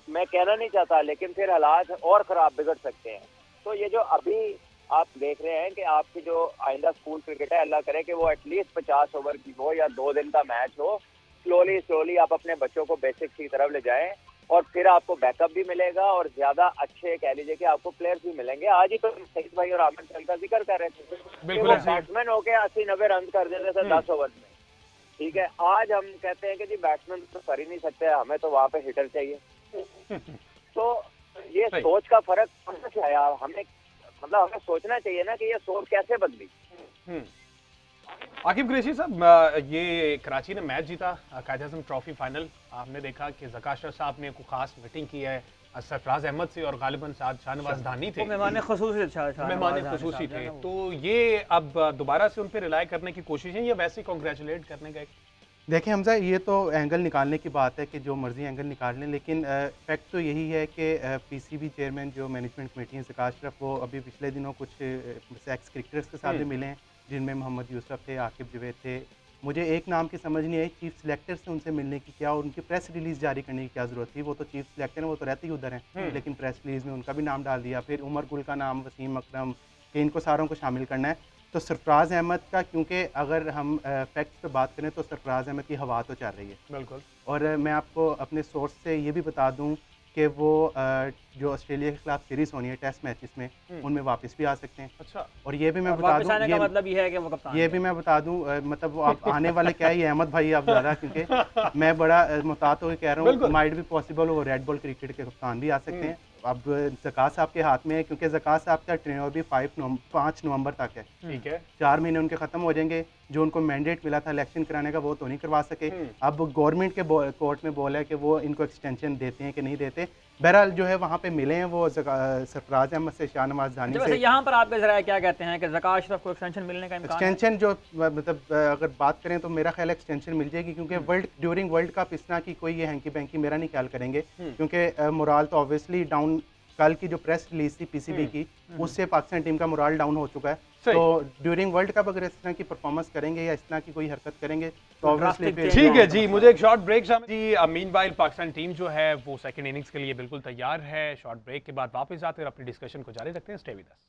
मैं कहना नहीं चाहता, लेकिन फिर हालात और खराब बिगड़ सकते हैं। तो ये जो अभी आप देख रहे हैं कि आपकी जो आइंदा स्कूल क्रिकेट है, अल्लाह करे कि वो एटलीस्ट 50 ओवर की हो या 2 दिन का मैच हो, स्लोली आप अपने बच्चों को बेसिक्स की तरफ ले जाएं, और फिर आपको बैकअप भी मिलेगा और ज्यादा अच्छे कह लीजिए कि आपको प्लेयर्स भी मिलेंगे। आज ही तो सईद भाई और आमिर खान का जिक्र कर रहे थे, बिल्कुल बैट्समैन होके 80-90 रन कर देते थे 10 ओवर में, ठीक है। आज हम कहते हैं कि जी बैट्समैन तो कर ही नहीं सकते, हमें तो वहां पे हिटर चाहिए। तो ये सोच का फर्क क्या यार, हमें मतलब हमें सोचना चाहिए ना कि ये सोच कैसे बदली। आकिब कुरैशी साहब, ये कराची ने मैच जीता, कायद-ए-आज़म ट्रॉफी फाइनल, आपने देखा कि ज़का साहब ने कोई खास मीटिंग की है सरफराज अहमद से, और गालिबन साथ शाहनवाज धानी थे, मेहमान ख़ुसूसी थे। तो ये अब दोबारा से उन पर रिलाय करने की कोशिश है या वैसे कॉन्ग्रेचुलेट करने का? देखिए हमजा, ये तो एंगल निकालने की बात है कि जो मर्जी एंगल निकाल लें, लेकिन फैक्ट तो यही है कि पीसीबी चेयरमैन जो मैनेजमेंट कमेटी है ज़का अशरफ, वो अभी पिछले दिनों कुछ एक्स क्रिकेटर्स के साथ भी मिले हैं, जिनमें मोहम्मद यूसुफ थे, आकिब जवेद थे। मुझे एक नाम की समझ नहीं आई, चीफ सिलेक्टर से उनसे मिलने की क्या और उनकी प्रेस रिलीज़ जारी करने की क्या ज़रूरत थी। वो तो चीफ सिलेक्टर हैं, वो तो रहते ही उधर हैं, लेकिन प्रेस रिलीज़ में उनका भी नाम डाल दिया। फिर उमर गुल का नाम, वसीम अकरम, कि इनको सारों को शामिल करना है। तो सरफराज अहमद का, क्योंकि अगर हम फैक्ट्स पे बात करें तो सरफराज अहमद की हवा तो चल रही है, बिल्कुल। और मैं आपको अपने सोर्स से ये भी बता दूं कि वो जो ऑस्ट्रेलिया के खिलाफ सीरीज होनी है टेस्ट मैचेस में, उनमें वापस भी आ सकते हैं। अच्छा। और ये भी मैं बता दूं, ये मतलब ये है कि वो कप्तान, ये भी मैं बता दूं, मतलब वो आप आने वाले क्या है, ये अहमद भाई आप ज़्यादा, क्योंकि मैं बड़ा मुहतात होकर कह रहा हूँ, माइट भी पॉसिबल हो रेड बॉल क्रिकेट के कप्तान भी आ सकते हैं। अब ज़का साहब के हाथ में है, क्योंकि ज़का साहब का ट्रेनर भी 5 नवंबर तक है, ठीक है, 4 महीने उनके ख़त्म हो जाएंगे। जो उनको मैंडेट मिला था इलेक्शन कराने का वो तो नहीं करवा सके। अब गवर्नमेंट के कोर्ट में बॉल है कि वो इनको एक्सटेंशन देते हैं कि नहीं देते। बहरहाल जो है वहाँ पे मिले हैं वो सरफराज अहमद से, शाहनवाज धानी वैसे से। यहाँ पर आपके जरा क्या कहते हैं कि ज़का अशरफ को एक्सटेंशन मिलने का इम्कान है? एक्सटेंशन जो मतलब अगर बात करें तो मेरा ख्याल है एक्सटेंशन मिल जाएगी, क्योंकि ड्यूरिंग वर्ल्ड कप इस तरह की कोई ये हैंकी बैंकी मेरा नहीं ख्याल करेंगे, क्योंकि मोराल तो ऑब्वियसली डाउन, कल की जो प्रेस रिलीज थी पीसीबी की उससे पाकिस्तान टीम का मोराल डाउन हो चुका है। तो ड्यूरिंग वर्ल्ड कप अगर इस तरह की परफॉर्मेंस करेंगे या इस तरह की कोई हरकत करेंगे तो ऑब्वियसली ठीक है जी। मुझे एक शॉर्ट ब्रेक शामिल जी। मीनवाइल पाकिस्तान टीम जो है वो सेकंड इनिंग्स के लिए बिल्कुल तैयार है। शॉर्ट ब्रेक के बाद वापस आते हैं और अपनी डिस्कशन को जारी रखते हैं। Stay with us.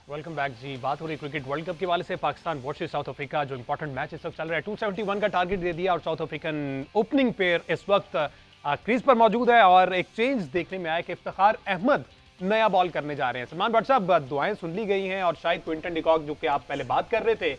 Welcome back जी। बात हो रही क्रिकेट वर्ल्ड कप के वाले से। पाकिस्तान वर्सेस साउथ अफ्रीका जो इंपॉर्टेंट मैच इस वक्त चल रहा है, 271 का टारगेट दे दिया और साउथ अफ्रीकन ओपनिंग पेयर इस वक्त क्रीज पर मौजूद है और एक चेंज देखने में आया कि इफ्तिखार अहमद नया बॉल करने जा रहे हैं। सलमान भट्ट साहब, दुआएं सुन ली गई हैं और शायद क्विंटन डिकॉक जो कि आप पहले बात कर रहे थे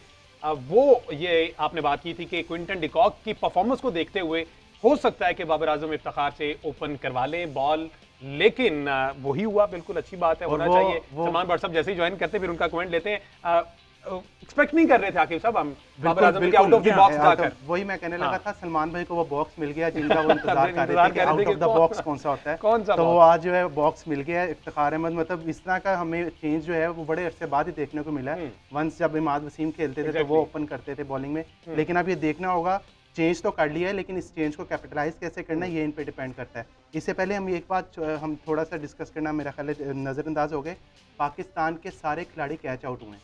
वो ये आपने बात की थी कि क्विंटन डिकॉक की परफॉर्मेंस को देखते हुए हो सकता है कि बाबर आजम इफ्तिखार से ओपन करवा लें बॉल, लेकिन वही हुआ। बिल्कुल अच्छी बात है, होना चाहिए। सलमान भट्ट साहब जैसे ही ज्वाइन करते फिर उनका कमेंट लेते हैं। एक्सपेक्ट नहीं कर रहे थे आकिब साहब हम बाबर आजम के आउट ऑफ द बॉक्स जाकर। वही मैं कहने लगा था, सलमान भाई को वो बॉक्स मिल गया जिनका वो इंतजार कर रहे थे कि आउट ऑफ द बॉक्स कौन सा होता है, कौन सा तो वो आज जो है बॉक्स मिल गया। इफ्तिखार अहमद मतलब इस तरह का हमें चेंज जो है वो बड़े अरसे बाद ही देखने को मिला है। वंस जब इमाद वसीम खेलते थे तो वो ओपन करते थे बॉलिंग में, लेकिन अब ये देखना होगा चेंज तो कर लिया है लेकिन इस चेंज को कैपिटलाइज कैसे करना है ये इन पे डिपेंड करता है। इससे पहले हम एक बात हम थोड़ा सा डिस्कस करना मेरा ख्याल है नज़रअंदाज हो गए, पाकिस्तान के सारे खिलाड़ी कैच आउट हुए,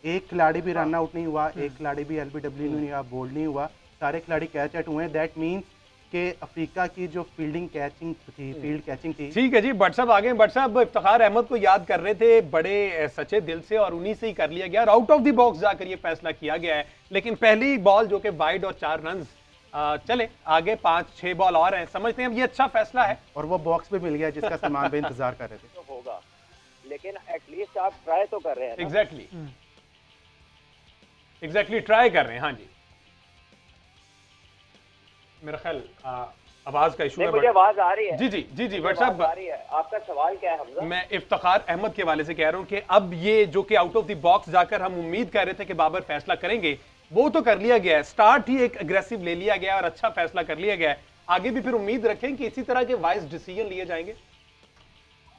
एक खिलाड़ी भी रन आउट नहीं हुआ, एक खिलाड़ी भी एलबीडब्ल्यू नहीं हुआ, बोल्ड नहीं हुआ, सारे खिलाड़ी कैच आउट हुए। दैट मीन्स कि अफ्रीका की जो फील्डिंग कैचिंग थी, फील्ड कैचिंग थी। ठीक है जी। भट्ट साहब आगे। भट्ट साहब इफ्तिखार अहमद को याद कर रहे थे बड़े सच्चे दिल से और उन्हीं से ही कर लिया गया और आउट ऑफ द बॉक्स जाकर ये फैसला किया गया है। लेकिन पहली बॉल जो कि वाइड और 4 रन चले, आगे 5-6 बॉल और हैं, समझते हैं अब ये अच्छा फैसला है और वो बॉक्स भी मिल गया जिसका सलमान भाई इंतजार कर रहे थे। तो होगा, लेकिन एटलीस्ट आप ट्राई तो कर रहे हैं ना? एग्जैक्टली ट्राई कर रहे हैं। हाँ जी, मेरा ख्याल आवाज का इशू है। मुझे आवाज आ रही है। जी जी जी जी। भट्ट साहब आ रही है। आपका सवाल क्या है हमजा? मैं इफ्तिखार अहमद के वाले से कह रहा हूं कि अब ये जो कि आउट ऑफ द बॉक्स जाकर हम उम्मीद कर रहे थे कि बाबर फैसला करेंगे, वो तो कर लिया गया है। स्टार्ट ही एक अग्रेसिव ले लिया गया और अच्छा फैसला कर लिया गया है। आगे भी फिर उम्मीद रखें कि इसी तरह के वाइज डिसीजन लिए जाएंगे।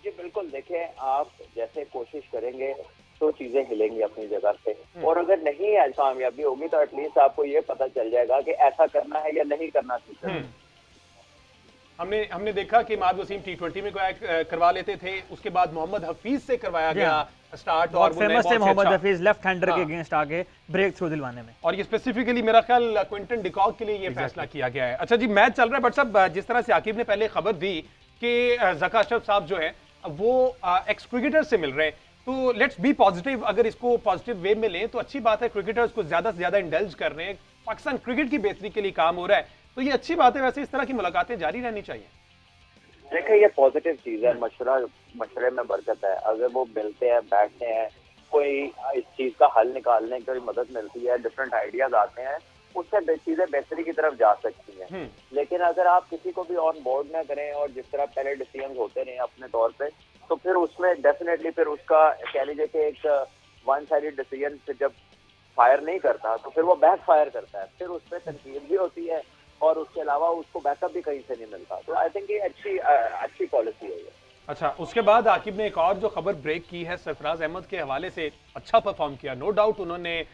जी बिल्कुल, देखें आप जैसे कोशिश करेंगे तो चीजें हिलेंगी अपनी जगह से, और अगर नहीं आज कामयाबी होगी तो एटलीस्ट आपको ये पता चल जाएगा कि ऐसा करना है या नहीं करना चाहिए। हमने देखा कि इमाद वसीम T20 में करवा लेते थे, उसके बाद मोहम्मद हफीज से करवाया गया स्टार्ट और वो फेमस थे मोहम्मद हफीज लेफ्ट हैंडर के अगेंस्ट आके ब्रेक थ्रू दिलवाने में, और ये स्पेसिफिकली मेरा ख्याल क्विंटन डिकॉक के लिए ये फैसला किया गया है। अच्छा जी, मैच चल रहा है। बट साहब जिस तरह से आकिब ने पहले खबर दी कि ज़का अशरफ साहब जो है वो एक्स क्रिकेटर से मिल रहे हैं, तो लेट्स बी पॉजिटिव। अगर इसको पॉजिटिव वे में लें तो अच्छी बात है। क्रिकेटर्स को ज्यादा से ज्यादा इंडल्ज कर रहे हैं, पाकिस्तान क्रिकेट की बेहतरी के लिए काम हो रहा है, तो ये अच्छी बात है। वैसे इस तरह की मुलाकातें जारी रहनी चाहिए। देखिए ये पॉजिटिव चीज है, मशवरे में बरकत है। अगर वो मिलते हैं, बैठते हैं, कोई इस चीज का हल निकालने की मदद मिलती है, डिफरेंट आइडियाज आते हैं, उससे चीजें बेहतरी की तरफ जा सकती हैं। लेकिन अगर आप किसी को भी ऑन बोर्ड ना करें और जिस तरह पहले डिसीजन होते रहे अपने तौर पे, तो फिर उसमें डेफिनेटली फिर उसका कह लीजिए कि एक वन साइडेड डिसीजन फिर जब फायर नहीं करता तो फिर वो बैक फायर करता है, फिर उस पर तनकीद भी होती है और उसके अलावा उसको बैकअप भी कहीं से नहीं मिलता। तो आई थिंक ये अच्छी पॉलिसी है ये। अच्छा, उसके बाद आकिब ने एक और जो खबर ब्रेक की है सरफराज अहमद के हवाले से, अच्छा परफॉर्म किया नो डाउट, उन्होंने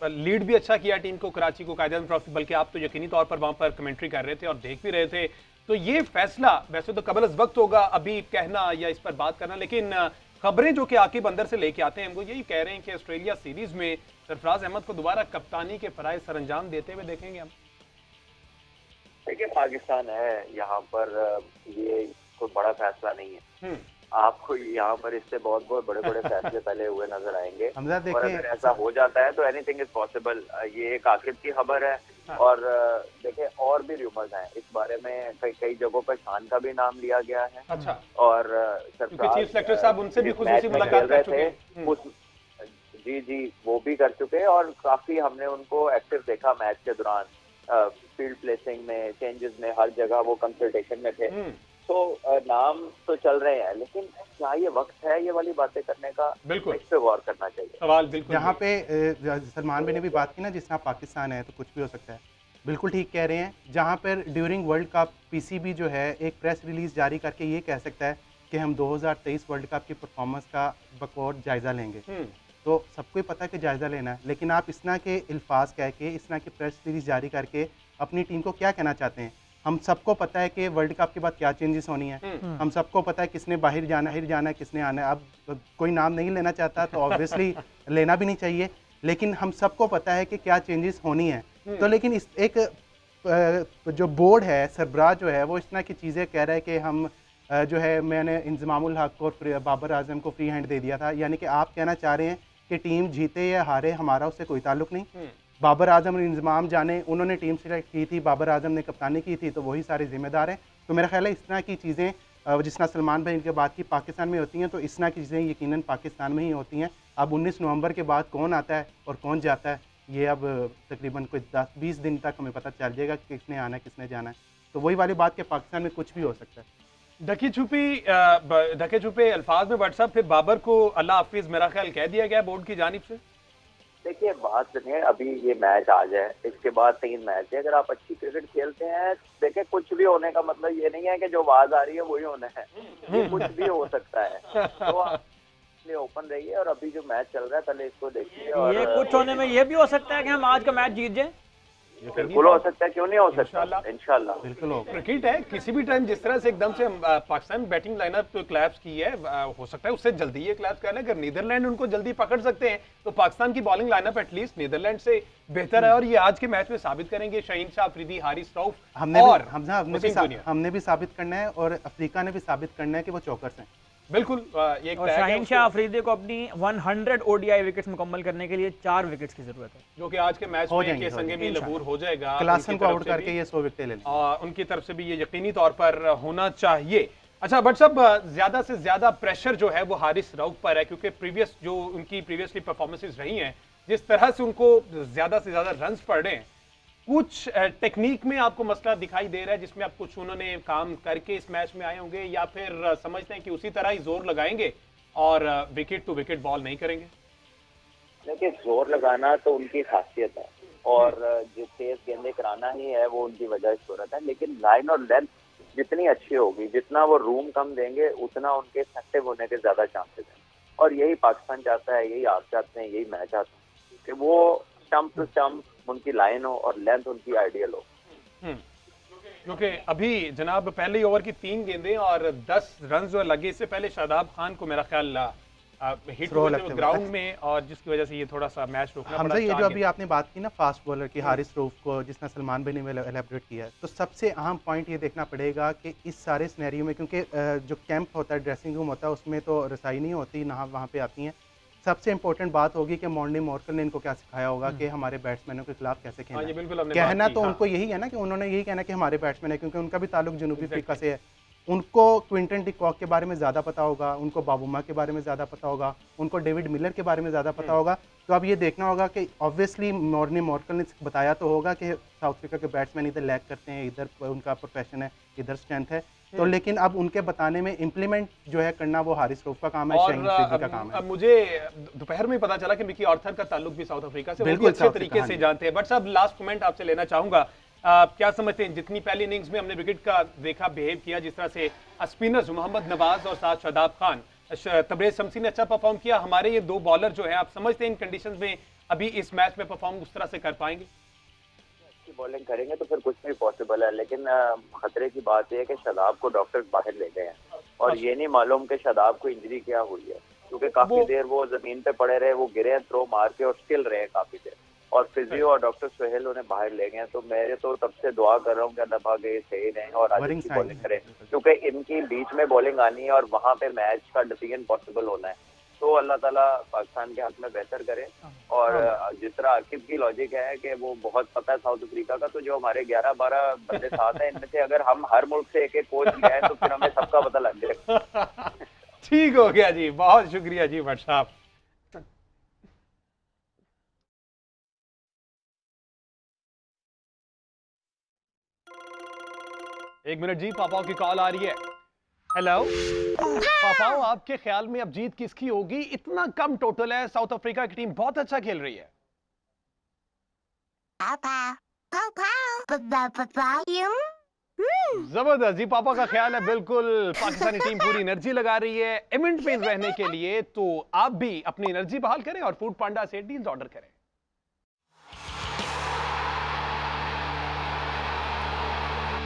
लीड भी अच्छा किया टीम को, कराची को कायदे ट्रॉफी, बल्कि आप तो यकीनी तौर पर वहां पर कमेंट्री कर रहे थे और देख भी रहे थे। तो ये फैसला वैसे तो कबल वक्त होगा अभी कहना या इस पर बात करना, लेकिन खबरें जो कि आकिब अंदर से लेके आते हैं वो यही कह रहे हैं कि ऑस्ट्रेलिया सीरीज में सरफराज अहमद को दोबारा कप्तानी के फराइज सरंजाम देते हुए देखेंगे हम। देखिए पाकिस्तान है, यहाँ पर ये कोई बड़ा फैसला नहीं है। आपको यहाँ पर इससे बहुत बड़े बड़े फैसले पहले हुए नजर आएंगे, और अगर ऐसा हो जाता है तो एनीथिंग इज पॉसिबल। ये एक आकिब की खबर है। और देखिए और भी र्यूमर्स हैं इस बारे में, कई जगहों पर शान का भी नाम लिया गया है। अच्छा। और चीफ सेलेक्टर साहब उनसे भी खुसूसी मुलाकात कर चुके हैं। जी वो भी कर चुके हैं, और काफी हमने उनको एक्टिव देखा मैच के दौरान, फील्ड प्लेसिंग में, चेंजेस में, हर जगह वो कंसल्टेशन में थे। तो नाम तो चल रहे हैं, लेकिन क्या ये वक्त है ये वाली बातें करने का? बिल्कुल इस पे गौर करना चाहिए। सवाल बिल्कुल यहाँ ये। पे सलमान भाई ने भी बात की ना, जिस तरह पाकिस्तान है तो कुछ भी हो सकता है। बिल्कुल ठीक कह रहे हैं। जहाँ पर ड्यूरिंग वर्ल्ड कप पीसीबी जो है एक प्रेस रिलीज़ जारी करके ये कह सकता है कि हम 2023 वर्ल्ड कप की परफॉर्मेंस का बकौर जायज़ा लेंगे। तो सबको ही पता है कि जायज़ा लेना है, लेकिन आप इस तरह के अल्फाज कह के, इस तरह की प्रेस रिलीज़ जारी करके अपनी टीम को क्या कहना चाहते हैं? हम सबको पता है कि वर्ल्ड कप के बाद क्या चेंजेस होनी है। हम सबको पता है किसने बाहर जाना है, किसने आना है। अब कोई नाम नहीं लेना चाहता तो ऑब्वियसली लेना भी नहीं चाहिए, लेकिन हम सबको पता है कि क्या चेंजेस होनी है। तो लेकिन इस एक जो बोर्ड है, सरबराह जो है वो इस तरह की चीज़ें कह रहा है कि हम जो है मैंने इंजमामुल हक और बाबर आजम को फ्री हैंड दे दिया था। यानी कि आप कहना चाह रहे हैं कि टीम जीते या हारे हमारा उससे कोई ताल्लुक नहीं। बाबर आजम और इंजमाम जाने, उन्होंने टीम सेलेक्ट की थी, बाबर आजम ने कप्तानी की थी, तो वही सारे जिम्मेदार हैं। तो मेरा ख्याल है इस तरह की चीज़ें जिस तरह सलमान भाई की बात की पाकिस्तान में होती हैं, तो इस तरह की चीज़ें यकीनन पाकिस्तान में ही होती हैं। अब 19 नवंबर के बाद कौन आता है और कौन जाता है, ये अब तकरीबन कोई 10-20 दिन तक हमें पता चल जाएगा कि किसने आना है किसने जाना है। तो वही वाली बात कि पाकिस्तान में कुछ भी हो सकता है। ढके छुपे अल्फाज में व्हाट्सएप फिर बाबर को अल्लाह हाफिज मेरा ख्याल कह दिया गया बोर्ड की जानिब से। देखिए बात सुनिए, अभी ये मैच आ जाए, इसके बाद 3 मैच है। अगर आप अच्छी क्रिकेट खेलते हैं, देखिए कुछ भी होने का मतलब ये नहीं है कि जो आवाज आ रही है वही होना है। ये कुछ भी हो सकता है। तो आप इसलिए ओपन रहिए और अभी जो मैच चल रहा है पहले इसको देखिए। और ये कुछ होने में ये भी हो सकता है कि हम आज का मैच जीत जाए। बिल्कुल हो सकता है, क्यों नहीं हो सकता, इंशाल्लाह बिल्कुल होगा। क्रिकेट है, किसी भी टाइम जिस तरह से एकदम से पाकिस्तान बैटिंग लाइनअप तो क्लैप्स की है, हो सकता है उससे जल्दी ये क्लैप्स कर ले। अगर नीदरलैंड उनको जल्दी पकड़ सकते हैं तो पाकिस्तान की बॉलिंग लाइनअप एटलीस्ट नीदरलैंड से बेहतर है, और ये आज के मैच में साबित करेंगे शहीन शाह अफरीदी, हारिस रऊफ और हमने भी साबित करना है और अफ्रीका ने भी साबित करना है कि वो चौकर्स हैं। बिल्कुल ये और शाहीन शाह अफरीदी को अपनी 100 ओडीआई विकेट्स मुकम्मल करने के लिए 4 विकेट्स की जरूरत है, जो कि आज के मैच में के संगे भी लबूर हो जाएगा। क्लासन को आउट करके ये 100 विकेटें ले लेंगे और उनकी तरफ से भी ये यकीनी तौर पर होना चाहिए। अच्छा बट साहब, ज्यादा से ज्यादा प्रेशर जो है वो हारिस रऊफ पर है, क्योंकि प्रीवियस जो उनकी प्रीवियसली परफॉर्मेंसेस रही हैं, जिस तरह से उनको ज्यादा से ज्यादा रन्स पड़ रहे हैं, कुछ टेक्निक में आपको मसला दिखाई दे रहा है जिसमें आप कुछ उन्होंने काम करके इस मैच में आए होंगे, या फिर समझते हैं कि उसी तरह ही जोर लगाएंगे और विकेट टू विकेट बॉल नहीं करेंगे? देखिए जोर लगाना तो उनकी खासियत है और जो तेज गेंदे कराना ही है वो उनकी वजह शोहरत है, लेकिन लाइन और लेंथ जितनी अच्छी होगी, जितना वो रूम कम देंगे, उतना उनके इफेक्टिव होने के ज्यादा चांसेस हैं। और यही पाकिस्तान चाहता है, यही आप चाहते हैं, यही मैं चाहता हूँ कि वो स्टंप टू स्टंप उनकी लाइन हो और लेंथ उनकी आइडियल हो। क्योंकि अभी जनाब पहले ही ओवर की 3 गेंदें और 10 रन जो लगे, इससे पहले शादाब खान को मेरा ख्याल हिट हुए थे ग्राउंड में, और जिसकी वजह से ये थोड़ा सा मैच रोकना पड़ा। ये जो अभी आपने बात की ना फास्ट बॉलर की, हारिस रऊफ को, जिसने सलमान भाई ने एलैबोरेट किया है, तो सबसे अहम पॉइंट ये देखना पड़ेगा कि इस सारे सिनेरियो में, क्योंकि जो कैंप होता है, ड्रेसिंग रूम होता है, उसमें तो रसाई नहीं होती ना वहाँ पे आती हैं। सबसे इंपॉर्टेंट बात होगी कि मॉर्नी मॉर्कल ने इनको क्या सिखाया होगा कि हमारे बैट्समैनों के खिलाफ कैसे खेलना है। कहना तो उनको यही है ना कि उन्होंने यही कहना कि हमारे बैट्समैन है, क्योंकि उनका भी ताल्लुक जनूबी अफ्रीका से है। उनको क्विंटन डिकॉक के बारे में ज़्यादा पता होगा, उनको बाबूमा के बारे में ज़्यादा पता होगा, उनको डेविड मिलर के बारे में ज़्यादा पता होगा। तो अब ये देखना होगा कि ऑब्वियसली मॉर्नी मॉर्कल ने बताया तो होगा कि साउथ अफ्रीका के बैट्समैन इधर लैग करते हैं, इधर उनका प्रोफेशन है, इधर स्ट्रेंथ है। तो लेकिन अब उनके बताने में इम्प्लीमेंट जो है करना वो हारिस रऊफ का काम है, शाहीन अफरीदी का काम है। अब मुझे दोपहर में पता चला कि मिकी आर्थर का ताल्लुक भी साउथ अफ्रीका से, बिल्कुल अच्छे तरीके से जानते हैं। बट साहब लास्ट कमेंट आपसे लेना चाहूंगा, क्या समझते हैं जितनी पहली इनिंग्स में हमने विकेट का देखा बिहेव किया, जिस तरह से स्पिनर्स मोहम्मद नवाज और साथ शादाब खान, तबरेज शमसी ने अच्छा परफॉर्म किया, हमारे ये 2 बॉलर जो है, आप समझते हैं इन कंडीशंस में अभी इस मैच में परफॉर्म उस तरह से कर पाएंगे? अच्छी बॉलिंग करेंगे तो फिर कुछ भी पॉसिबल है, लेकिन खतरे की बात यह है कि शादाब को डॉक्टर बाहर ले गए हैं और ये नहीं मालूम कि शादाब को इंजरी क्या हुई है, क्योंकि काफी देर वो जमीन पे पड़े रहे, वो गिरे, थ्रो मार के और स्टिल रहे काफी देर, और फिजियो और डॉक्टर सोहेल उन्हें बाहर ले गए। तो मैं तो तब से दुआ कर रहा हूँ कि अल्लाह पाक ये सही रहें और आज अच्छी बॉलिंग करें, क्योंकि इनकी बीच में बॉलिंग आनी है और वहां पे मैच का डिसीजन पॉसिबल होना है। तो अल्लाह ताला पाकिस्तान के हक में बेहतर करे। और जिस तरह आकिब की लॉजिक है कि वो बहुत पता है साउथ अफ्रीका का, तो जो हमारे 11-12 बंदे साथ हैं, इनमें से अगर हम हर मुल्क से एक-एक कोच ले आए तो फिर हमें सबका पता लग जाएगा। ठीक हो गया जी, बहुत शुक्रिया जी भट्ट साहब। एक मिनट जी, पापाओ की कॉल आ रही है। हेलो पापाओ, आपके ख्याल में अब जीत किसकी होगी? इतना कम टोटल है, साउथ अफ्रीका की टीम बहुत अच्छा खेल रही है। जबरदस्त जी, पापा का ख्याल है बिल्कुल पाकिस्तानी टीम पूरी एनर्जी लगा रही है इवेंट में रहने के लिए। तो आप भी अपनी एनर्जी बहाल करें और फूड पांडा से डील्स ऑर्डर करें।